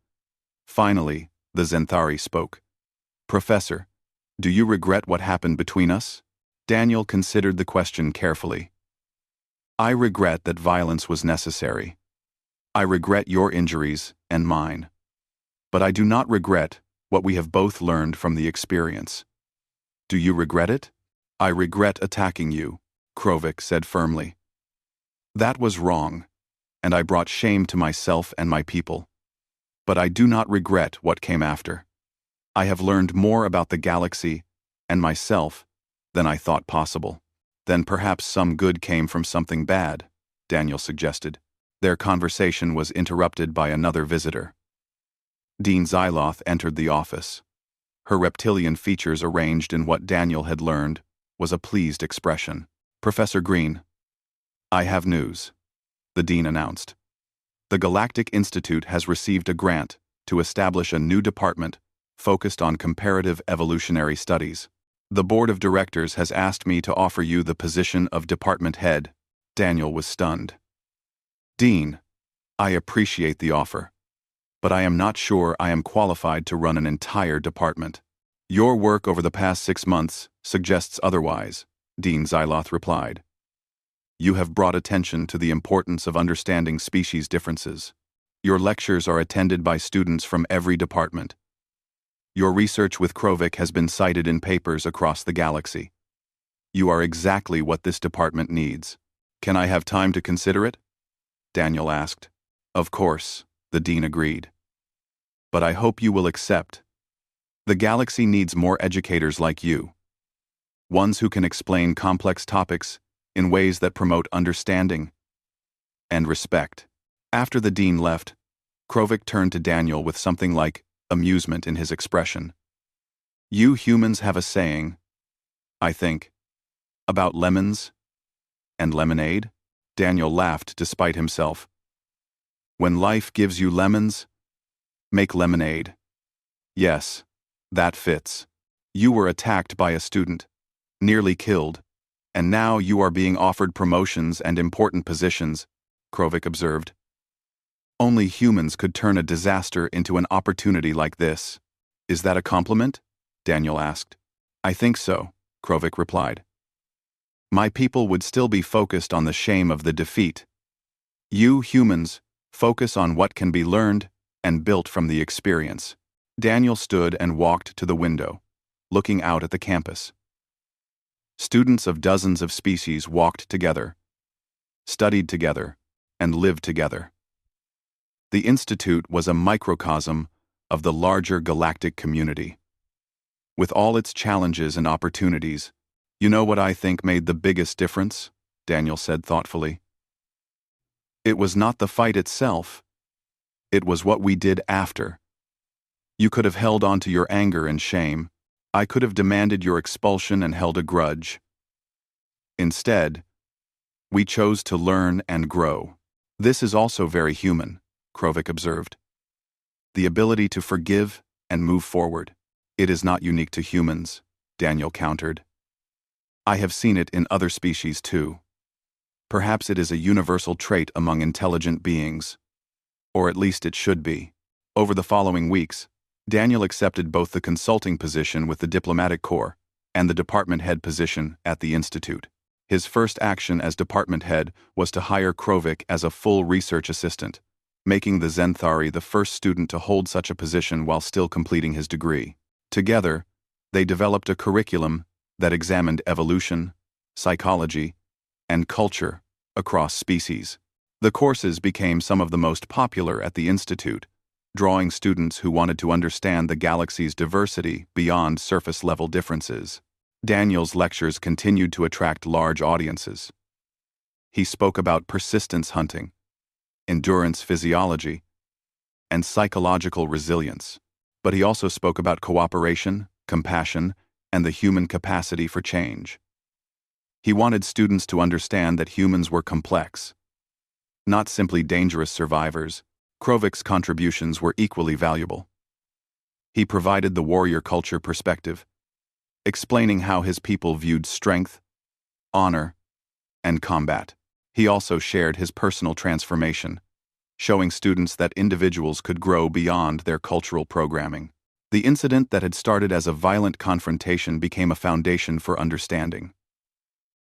Finally, the Zenthari spoke. Professor, do you regret what happened between us? Daniel considered the question carefully. I regret that violence was necessary. I regret your injuries and mine. But I do not regret what we have both learned from the experience. Do you regret it? I regret attacking you, Krovik said firmly. That was wrong, and I brought shame to myself and my people. But I do not regret what came after. I have learned more about the galaxy and myself than I thought possible. Then perhaps some good came from something bad, Daniel suggested. Their conversation was interrupted by another visitor. Dean Zyloth entered the office. Her reptilian features arranged in what Daniel had learned was a pleased expression. Professor Green, I have news, the dean announced. The Galactic Institute has received a grant to establish a new department focused on comparative evolutionary studies. The board of directors has asked me to offer you the position of department head. Daniel was stunned. Dean, I appreciate the offer, but I am not sure I am qualified to run an entire department. Your work over the past 6 months suggests otherwise, Dean Zyloth replied. You have brought attention to the importance of understanding species differences. Your lectures are attended by students from every department. Your research with Krovik has been cited in papers across the galaxy. You are exactly what this department needs. Can I have time to consider it? Daniel asked. Of course, the dean agreed. But I hope you will accept. The galaxy needs more educators like you. Ones who can explain complex topics in ways that promote understanding and respect. After the dean left, Krovik turned to Daniel with something like amusement in his expression. You humans have a saying, I think, about lemons and lemonade? Daniel laughed despite himself. When life gives you lemons, make lemonade. Yes, that fits. You were attacked by a student, nearly killed, and now you are being offered promotions and important positions, Krovik observed. Only humans could turn a disaster into an opportunity like this. Is that a compliment? Daniel asked. I think so, Krovik replied. My people would still be focused on the shame of the defeat. You humans focus on what can be learned and built from the experience. Daniel stood and walked to the window, looking out at the campus. Students of dozens of species walked together, studied together, and lived together. The Institute was a microcosm of the larger galactic community. With all its challenges and opportunities, you know what I think made the biggest difference? Daniel said thoughtfully. It was not the fight itself. It was what we did after. You could have held on to your anger and shame. I could have demanded your expulsion and held a grudge. Instead, we chose to learn and grow. This is also very human, Krovik observed. The ability to forgive and move forward. It is not unique to humans, Daniel countered. I have seen it in other species too. Perhaps it is a universal trait among intelligent beings. Or at least it should be. Over the following weeks, Daniel accepted both the consulting position with the diplomatic corps and the department head position at the institute. His first action as department head was to hire Krovik as a full research assistant, making the Zenthari the first student to hold such a position while still completing his degree. Together, they developed a curriculum that examined evolution, psychology, and culture across species. The courses became some of the most popular at the institute, drawing students who wanted to understand the galaxy's diversity beyond surface-level differences. Daniel's lectures continued to attract large audiences. He spoke about persistence hunting, endurance physiology, and psychological resilience. But he also spoke about cooperation, compassion, and the human capacity for change. He wanted students to understand that humans were complex, not simply dangerous survivors. Krovik's contributions were equally valuable. He provided the warrior culture perspective, explaining how his people viewed strength, honor, and combat. He also shared his personal transformation, showing students that individuals could grow beyond their cultural programming. The incident that had started as a violent confrontation became a foundation for understanding.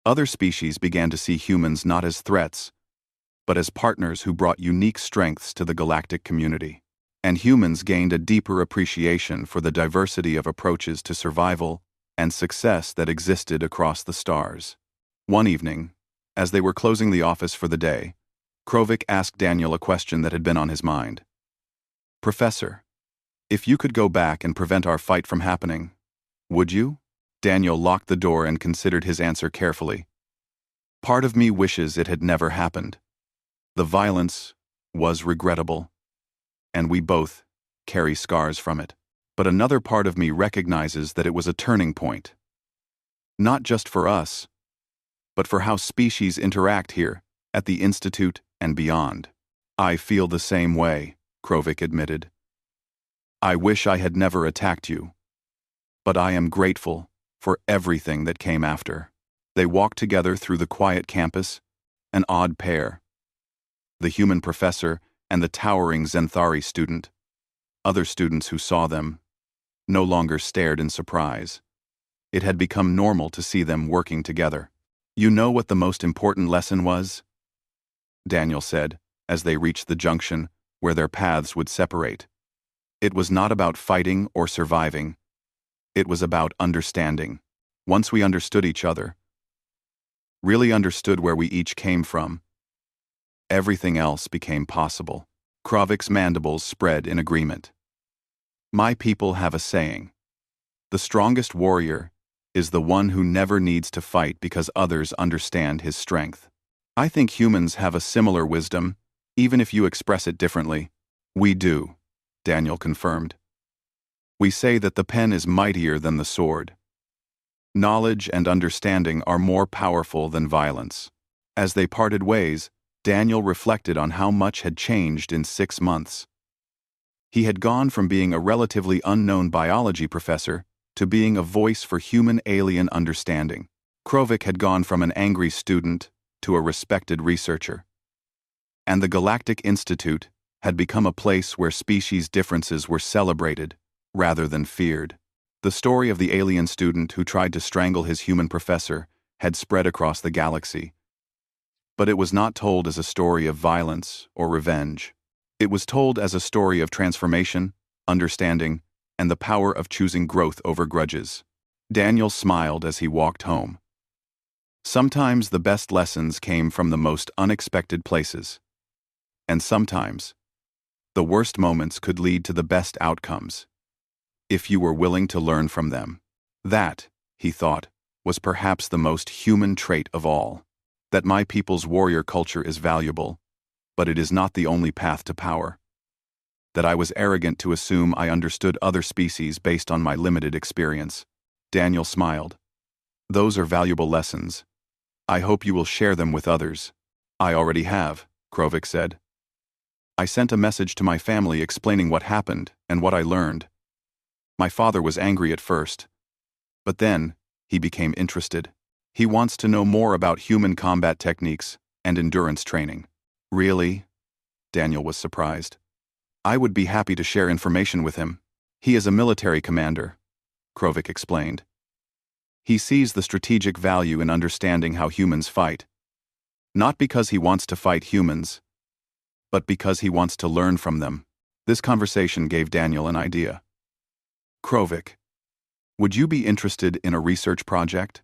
Other species began to see humans not as threats, but as partners who brought unique strengths to the galactic community. And humans gained a deeper appreciation for the diversity of approaches to survival and success that existed across the stars. One evening, as they were closing the office for the day, Krovik asked Daniel a question that had been on his mind. "Professor, if you could go back and prevent our fight from happening, would you?" Daniel locked the door and considered his answer carefully. "Part of me wishes it had never happened. The violence was regrettable, and we both carry scars from it. But another part of me recognizes that it was a turning point. Not just for us, but for how species interact here, at the Institute and beyond." "I feel the same way," Krovik admitted. "I wish I had never attacked you. But I am grateful for everything that came after." They walked together through the quiet campus, an odd pair. The human professor and the towering Zenthari student. Other students who saw them no longer stared in surprise. It had become normal to see them working together. "You know what the most important lesson was?" Daniel said, as they reached the junction where their paths would separate. "It was not about fighting or surviving. It was about understanding. Once we understood each other, really understood where we each came from, everything else became possible." Krovik's mandibles spread in agreement. "My people have a saying. The strongest warrior is the one who never needs to fight because others understand his strength. I think humans have a similar wisdom, even if you express it differently." "We do," Daniel confirmed. "We say that the pen is mightier than the sword. Knowledge and understanding are more powerful than violence." As they parted ways, Daniel reflected on how much had changed in 6 months. He had gone from being a relatively unknown biology professor to being a voice for human-alien understanding. Krovik had gone from an angry student to a respected researcher. And the Galactic Institute had become a place where species differences were celebrated rather than feared. The story of the alien student who tried to strangle his human professor had spread across the galaxy. But it was not told as a story of violence or revenge. It was told as a story of transformation, understanding, and the power of choosing growth over grudges. Daniel smiled as he walked home. Sometimes the best lessons came from the most unexpected places. And sometimes, the worst moments could lead to the best outcomes, if you were willing to learn from them. That, he thought, was perhaps the most human trait of all. That my people's warrior culture is valuable, but it is not the only path to power. That I was arrogant to assume I understood other species based on my limited experience. Daniel smiled. Those are valuable lessons. I hope you will share them with others. I already have, Krovik said. I sent a message to my family explaining what happened and what I learned. My father was angry at first, but then he became interested. He wants to know more about human combat techniques and endurance training. Really? Daniel was surprised. I would be happy to share information with him. He is a military commander, Krovik explained. He sees the strategic value in understanding how humans fight. Not because he wants to fight humans, but because he wants to learn from them. This conversation gave Daniel an idea. Krovik, would you be interested in a research project?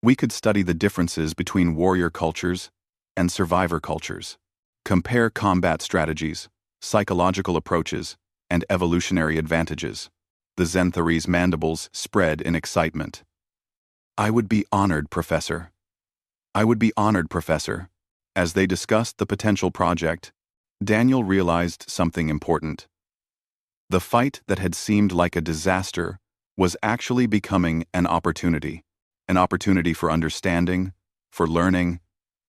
We could study the differences between warrior cultures and survivor cultures. Compare combat strategies, psychological approaches, and evolutionary advantages. The Zenthary's mandibles spread in excitement. I would be honored, Professor. I would be honored, Professor. As they discussed the potential project, Daniel realized something important. The fight that had seemed like a disaster was actually becoming an opportunity for understanding, for learning,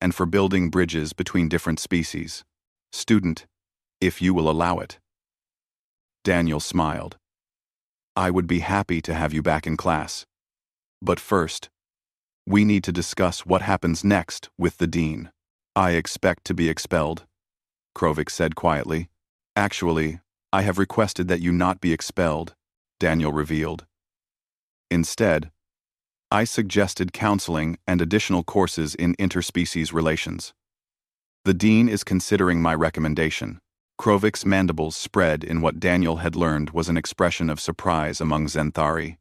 and for building bridges between different species. Student, if you will allow it. Daniel smiled. I would be happy to have you back in class. But first, we need to discuss what happens next with the dean. I expect to be expelled, Krovik said quietly. Actually, I have requested that you not be expelled, Daniel revealed. Instead, I suggested counseling and additional courses in interspecies relations. The dean is considering my recommendation. Krovik's mandibles spread in what Daniel had learned was an expression of surprise among Zenthari.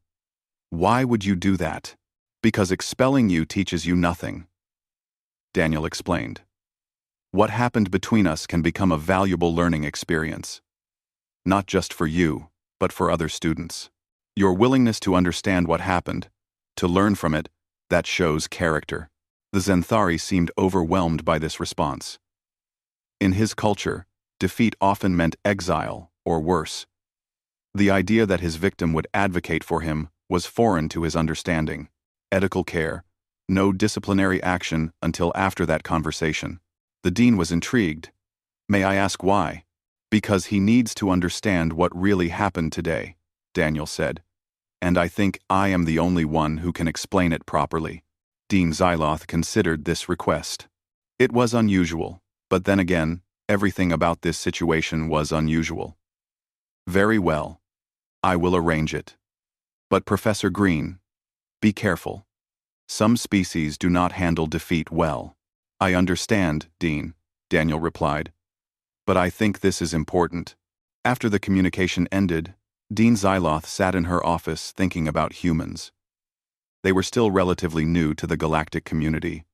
Why would you do that? Because expelling you teaches you nothing, Daniel explained. What happened between us can become a valuable learning experience. Not just for you, but for other students. Your willingness to understand what happened, to learn from it, that shows character. The Zenthari seemed overwhelmed by this response. In his culture, defeat often meant exile, or worse. The idea that his victim would advocate for him was foreign to his understanding. Ethical care, no disciplinary action until after that conversation. The dean was intrigued. May I ask why? Because he needs to understand what really happened today, Daniel said. And I think I am the only one who can explain it properly. Dean Zyloth considered this request. It was unusual, but then again, everything about this situation was unusual. Very well. I will arrange it. But Professor Green, be careful. Some species do not handle defeat well. I understand, Dean, Daniel replied. But I think this is important. After the communication ended, Dean Zyloth sat in her office thinking about humans. They were still relatively new to the galactic community.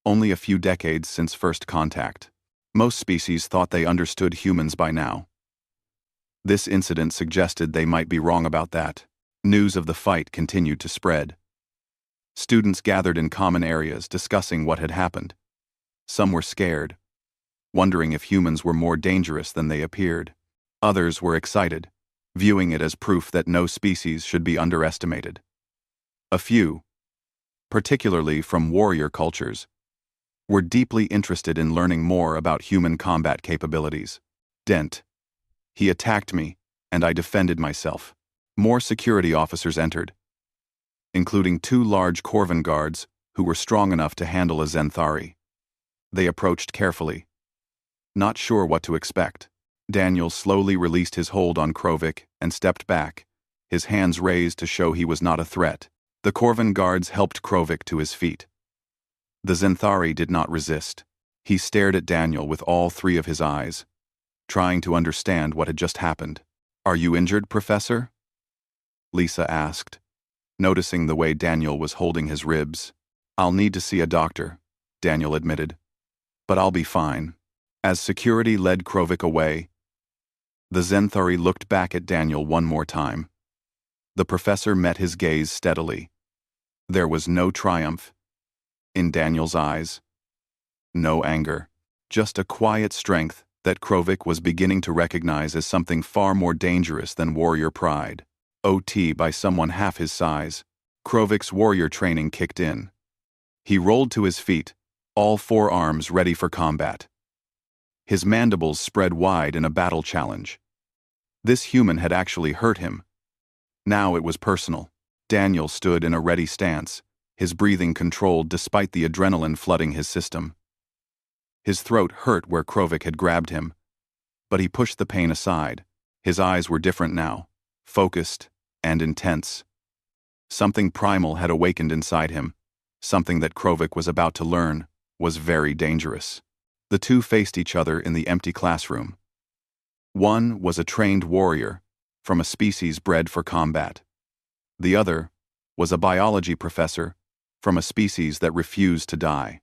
Only a few decades since first contact. Most species thought they understood humans by now. This incident suggested they might be wrong about that. News of the fight continued to spread. Students gathered in common areas discussing what had happened. Some were scared, wondering if humans were more dangerous than they appeared. Others were excited, viewing it as proof that no species should be underestimated. A few, particularly from warrior cultures, were deeply interested in learning more about human combat capabilities. Dent. He attacked me, and I defended myself. More security officers entered, including 2 large Corvan guards who were strong enough to handle a Zenthari. They approached carefully, not sure what to expect. Daniel slowly released his hold on Krovik and stepped back, his hands raised to show he was not a threat. The Corvan guards helped Krovik to his feet. The Zenthari did not resist. He stared at Daniel with all 3 of his eyes, trying to understand what had just happened. Are you injured, Professor? Lisa asked, noticing the way Daniel was holding his ribs. I'll need to see a doctor, Daniel admitted. But I'll be fine. As security led Krovik away, the Zenthari looked back at Daniel one more time. The professor met his gaze steadily. There was no triumph in Daniel's eyes, no anger, just a quiet strength that Krovik was beginning to recognize as something far more dangerous than warrior pride. OT by someone half his size, Krovik's warrior training kicked in. He rolled to his feet, all four arms ready for combat. His mandibles spread wide in a battle challenge. This human had actually hurt him. Now it was personal. Daniel stood in a ready stance, his breathing controlled despite the adrenaline flooding his system. His throat hurt where Krovik had grabbed him, but he pushed the pain aside. His eyes were different now, focused and intense. Something primal had awakened inside him. Something that Krovik was about to learn was very dangerous. The two faced each other in the empty classroom. One was a trained warrior, from a species bred for combat. The other was a biology professor, from a species that refused to die.